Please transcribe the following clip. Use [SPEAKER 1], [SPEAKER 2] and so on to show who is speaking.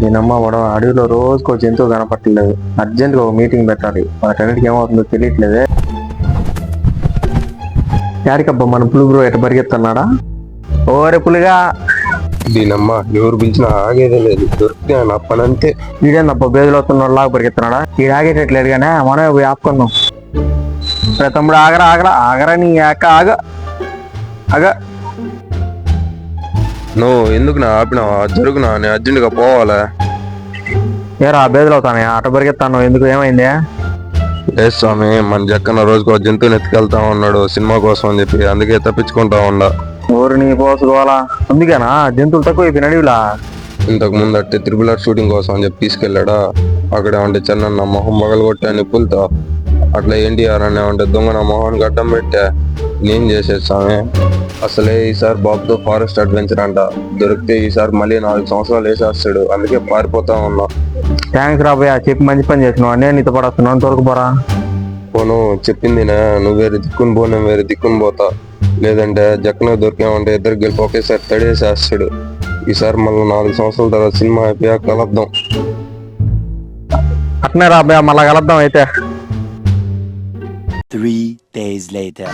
[SPEAKER 1] దీనమ్మ వాడు అడవిలో రోజుకో జంతువు కనపట్టలేదు. అర్జెంట్గా ఒక మీటింగ్ పెట్టాలి. వాటన్నిటికి ఏమవుతుందో తెలియట్లేదే. యాడికబ్బా మన పులుగురు ఎట పరిగెత్తన్నాడా? ఓరే పులిగా,
[SPEAKER 2] దీనమ్మ ఎవరు పిలిచినా ఆగేదే లేదు. దొరికితే నా పనంతే.
[SPEAKER 1] ఈడేందబ్బా బేదులు అవుతున్నాడు లాగా పరిగెత్తన్నాడా? ఈడు ఆగేటట్లేదు కానీ మనమే పోయి ఆపుకుందాం. రే తమ్ముడు, ఆగరా ఆగరా ఆగరా, నీ యాక ఆగ ఆగ.
[SPEAKER 2] నువ్వు ఎందుకు నా ఆపినావా? జరుగునా, నేను అర్జెంటుగా పోవాలా.
[SPEAKER 1] ఏరా బేదులు అవుతానే అట పరిగెత్తాను, ఎందుకు ఏమైంది?
[SPEAKER 2] లేదు స్వామి, మన జక్కన్న రోజుకో జంతువుని ఎత్తుకెళ్తా ఉన్నాడు సినిమా కోసం అని చెప్పి, అందుకే తప్పించుకుంటా ఉండా.
[SPEAKER 1] ఊరు నీ పోసుకోవాలా? అందుకేనా జంతువులు తక్కువ అయిపోయిన అడవిలా?
[SPEAKER 2] ఇంతకు ముందు అట్టే త్రిపుల్ షూటింగ్ కోసం అని చెప్పి తీసుకెళ్ళాడా. అక్కడ ఉంటే చెన్న మొహం పగలగొట్టా నిప్పులతో. అట్లా ఎన్టీఆర్ అనే ఉంటే దొంగ నా మొహాన్ని గడ్డం పెట్టా. నేను చేసేది స్వామి. అసలే ఈసారి బాబుతో ఫారెస్ట్ అడ్వెంచర్ అంట. దొరికితే ఈసారి మళ్ళీ 4 సంవత్సరాలు వేసేస్తాడు. అందుకే పారిపోతా ఉన్నా.
[SPEAKER 1] థ్యాంక్స్ రాబోయా, చెప్పి మంచి పని చేసినావు. నేను నీతో పడొస్తున్నాను, తొలగిపోరా.
[SPEAKER 2] పోను చెప్పిందినా, నువ్వు వేరే దిక్కుని పో, నేను వేరే దిక్కుని పోతా. లేదంటే జక్కన దొరికామంటే ఇద్దరు గెలిపి ఒకేసారి తడేసేస్తాడు. ఈసారి మళ్ళీ 4 సంవత్సరాల తర్వాత సినిమా అయిపోయాక కలుద్దాం.
[SPEAKER 1] అట్నే రాబోయా, మళ్ళా కలుద్దాం అయితే.
[SPEAKER 3] 3 days later.